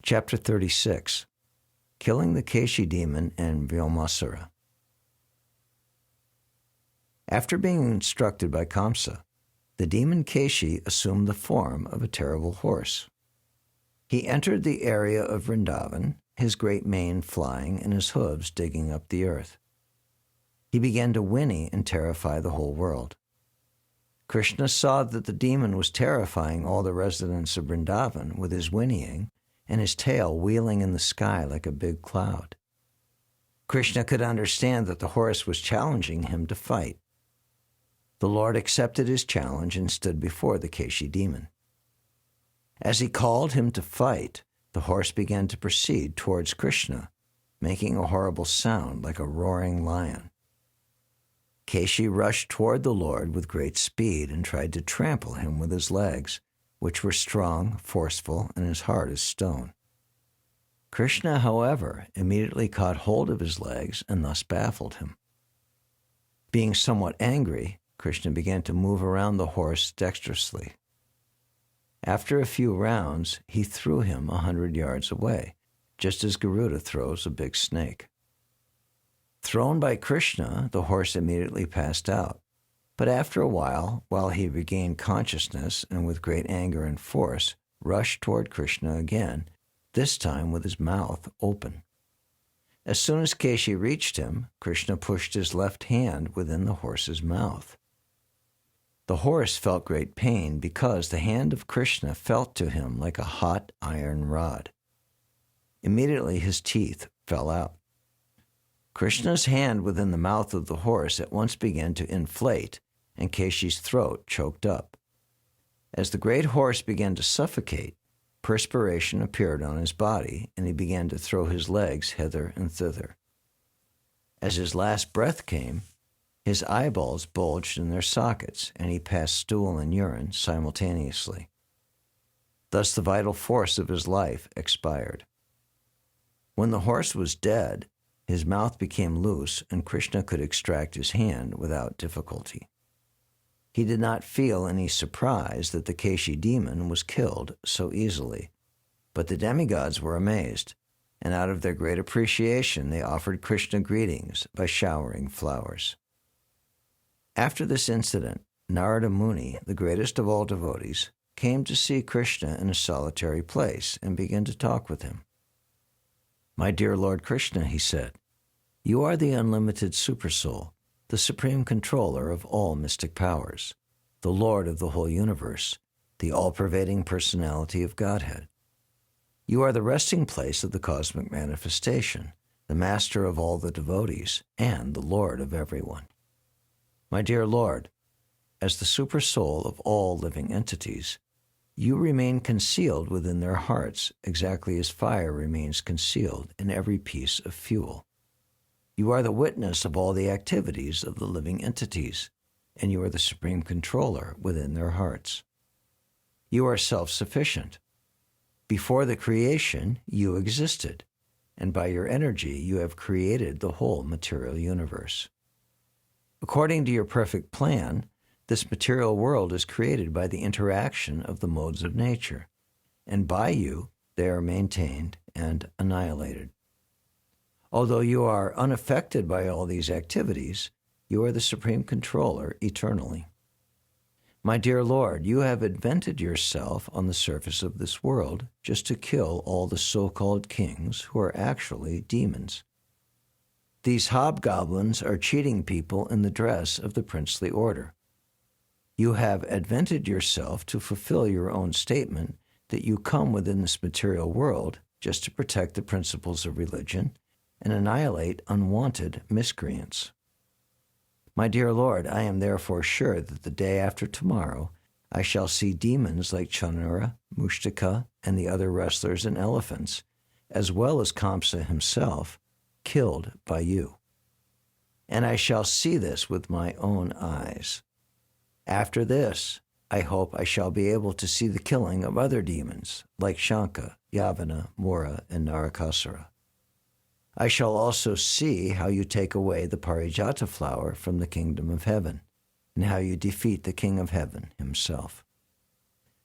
Chapter 36. Killing the Keshi Demon and Vyoma. After being instructed by Kamsa, the demon Keshi assumed the form of a terrible horse. He entered the area of Vrindavan, his great mane flying and his hooves digging up the earth. He began to whinny and terrify the whole world. Krishna saw that the demon was terrifying all the residents of Vrindavan with his whinnying and his tail wheeling in the sky like a big cloud. Krishna could understand that the horse was challenging him to fight. The Lord accepted his challenge and stood before the Keshi demon. As he called him to fight, the horse began to proceed towards Krishna, making a horrible sound like a roaring lion. Keshi rushed toward the Lord with great speed and tried to trample him with his legs, which were strong, forceful, and as hard as stone. Krishna, however, immediately caught hold of his legs and thus baffled him. Being somewhat angry, Krishna began to move around the horse dexterously. After a few rounds, he threw him 100 yards away, just as Garuda throws a big snake. Thrown by Krishna, the horse immediately passed out. But after a while he regained consciousness and with great anger and force, rushed toward Krishna again, this time with his mouth open. As soon as Keshi reached him, Krishna pushed his left hand within the horse's mouth. The horse felt great pain because the hand of Krishna felt to him like a hot iron rod. Immediately his teeth fell out. Krishna's hand within the mouth of the horse at once began to inflate, and Keshi's throat choked up. As the great horse began to suffocate, perspiration appeared on his body, and he began to throw his legs hither and thither. As his last breath came, his eyeballs bulged in their sockets, and he passed stool and urine simultaneously. Thus the vital force of his life expired. When the horse was dead, his mouth became loose, and Krishna could extract his hand without difficulty. He did not feel any surprise that the Keshi demon was killed so easily, but the demigods were amazed, and out of their great appreciation they offered Krishna greetings by showering flowers. After this incident, Narada Muni, the greatest of all devotees, came to see Krishna in a solitary place and began to talk with him. "My dear Lord Krishna," he said, "you are the unlimited Supersoul, the supreme controller of all mystic powers, the Lord of the whole universe, the all-pervading personality of Godhead. You are the resting place of the cosmic manifestation, the master of all the devotees, and the Lord of everyone. My dear Lord, as the Supersoul of all living entities, you remain concealed within their hearts exactly as fire remains concealed in every piece of fuel. You are the witness of all the activities of the living entities, and you are the supreme controller within their hearts. You are self-sufficient. Before the creation, you existed, and by your energy you have created the whole material universe. According to your perfect plan, this material world is created by the interaction of the modes of nature, and by you they are maintained and annihilated. Although you are unaffected by all these activities, you are the supreme controller eternally. My dear Lord, you have invented yourself on the surface of this world just to kill all the so-called kings who are actually demons. These hobgoblins are cheating people in the dress of the princely order. You have invented yourself to fulfill your own statement that you come within this material world just to protect the principles of religion and annihilate unwanted miscreants. My dear Lord, I am therefore sure that the day after tomorrow I shall see demons like Chanura, Mushtaka, and the other wrestlers and elephants, as well as Kamsa himself, killed by you. And I shall see this with my own eyes. After this, I hope I shall be able to see the killing of other demons, like Shanka, Yavana, Mura, and Narakasura. I shall also see how you take away the Parijata flower from the kingdom of heaven, and how you defeat the king of heaven himself.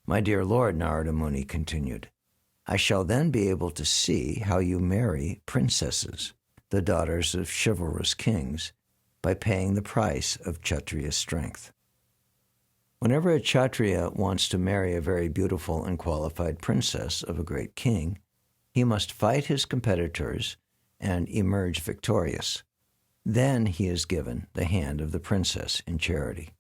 My dear Lord, Narada Muni continued, I shall then be able to see how you marry princesses, the daughters of chivalrous kings, by paying the price of Kshatriya strength. Whenever a Kshatriya wants to marry a very beautiful and qualified princess of a great king, he must fight his competitors and emerge victorious. Then he is given the hand of the princess in charity.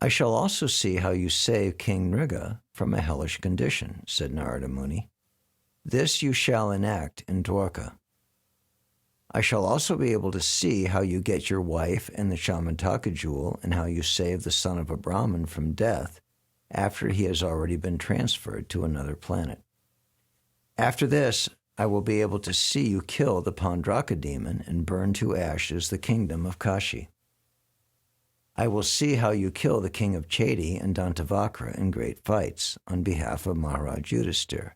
I shall also see how you save King Nriga from a hellish condition, said Narada Muni. This you shall enact in Dwarka. I shall also be able to see how you get your wife and the Shamantaka jewel, and how you save the son of a Brahmin from death after he has already been transferred to another planet. After this, I will be able to see you kill the Pandraka demon and burn to ashes the kingdom of Kashi. I will see how you kill the king of Chedi and Dantavakra in great fights on behalf of Maharaj Yudhisthira.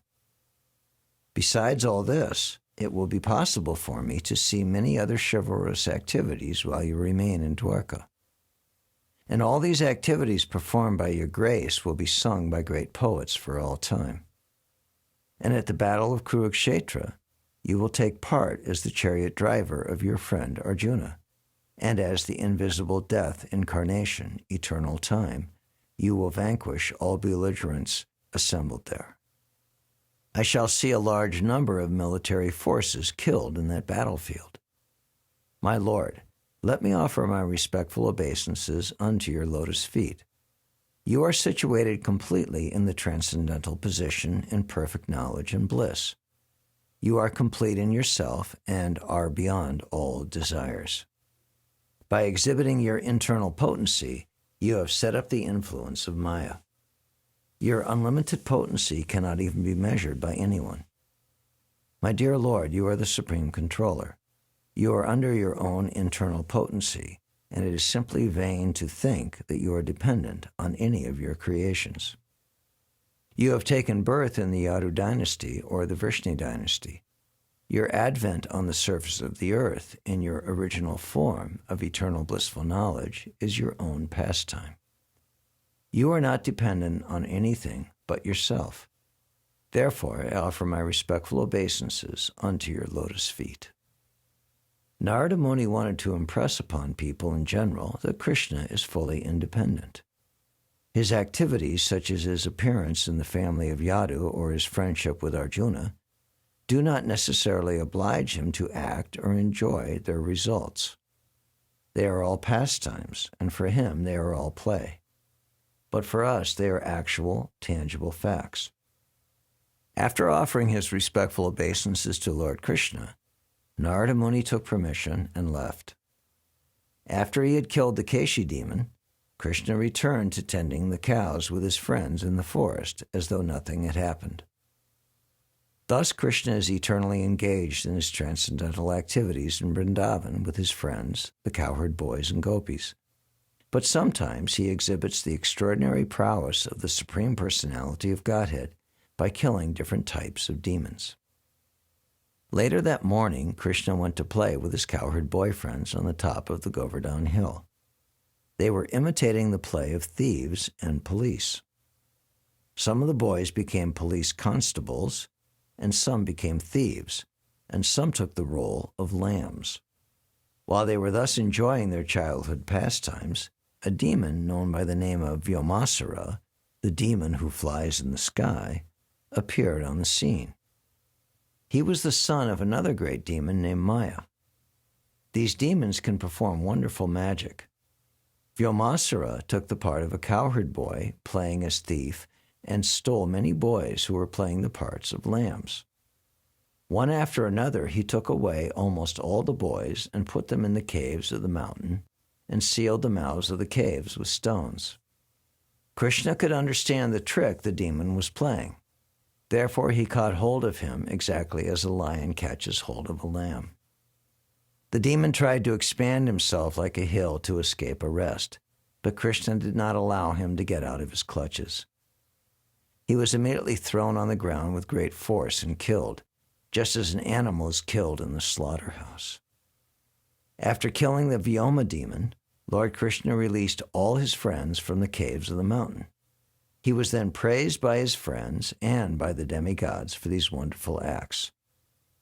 Besides all this, it will be possible for me to see many other chivalrous activities while you remain in Dwarka. And all these activities performed by your grace will be sung by great poets for all time. And at the battle of Kurukshetra, you will take part as the chariot driver of your friend Arjuna, and as the invisible death incarnation, eternal time, you will vanquish all belligerents assembled there. I shall see a large number of military forces killed in that battlefield. My Lord, let me offer my respectful obeisances unto your lotus feet. You are situated completely in the transcendental position in perfect knowledge and bliss. You are complete in yourself and are beyond all desires. By exhibiting your internal potency, you have set up the influence of Maya. Your unlimited potency cannot even be measured by anyone. My dear Lord, you are the supreme controller. You are under your own internal potency, and it is simply vain to think that you are dependent on any of your creations. You have taken birth in the Yadu dynasty or the Vrishni dynasty. Your advent on the surface of the earth in your original form of eternal blissful knowledge is your own pastime. You are not dependent on anything but yourself. Therefore, I offer my respectful obeisances unto your lotus feet. Narada Muni wanted to impress upon people in general that Krishna is fully independent. His activities, such as his appearance in the family of Yadu or his friendship with Arjuna, do not necessarily oblige him to act or enjoy their results. They are all pastimes, and for him they are all play. But for us they are actual, tangible facts. After offering his respectful obeisances to Lord Krishna, Narada Muni took permission and left. After he had killed the Keshi demon, Krishna returned to tending the cows with his friends in the forest as though nothing had happened. Thus Krishna is eternally engaged in his transcendental activities in Vrindavan with his friends, the cowherd boys and gopis. But sometimes he exhibits the extraordinary prowess of the Supreme Personality of Godhead by killing different types of demons. Later that morning, Krishna went to play with his cowherd boyfriends on the top of the Govardhan hill. They were imitating the play of thieves and police. Some of the boys became police constables, and some became thieves, and some took the role of lambs. While they were thus enjoying their childhood pastimes, a demon known by the name of Vyomasura, the demon who flies in the sky, appeared on the scene. He was the son of another great demon named Maya. These demons can perform wonderful magic. Vyomasura took the part of a cowherd boy playing as thief and stole many boys who were playing the parts of lambs. One after another, he took away almost all the boys and put them in the caves of the mountain and sealed the mouths of the caves with stones. Krishna could understand the trick the demon was playing. Therefore, he caught hold of him exactly as a lion catches hold of a lamb. The demon tried to expand himself like a hill to escape arrest, but Krishna did not allow him to get out of his clutches. He was immediately thrown on the ground with great force and killed, just as an animal is killed in the slaughterhouse. After killing the Vyoma demon, Lord Krishna released all his friends from the caves of the mountain. He was then praised by his friends and by the demigods for these wonderful acts.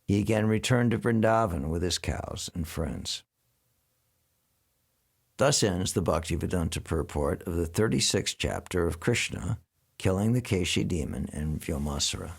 He again returned to Vrindavan with his cows and friends. Thus ends the Bhaktivedanta purport of the 36th chapter of Krishna killing the Keshi demon and Vyomasura.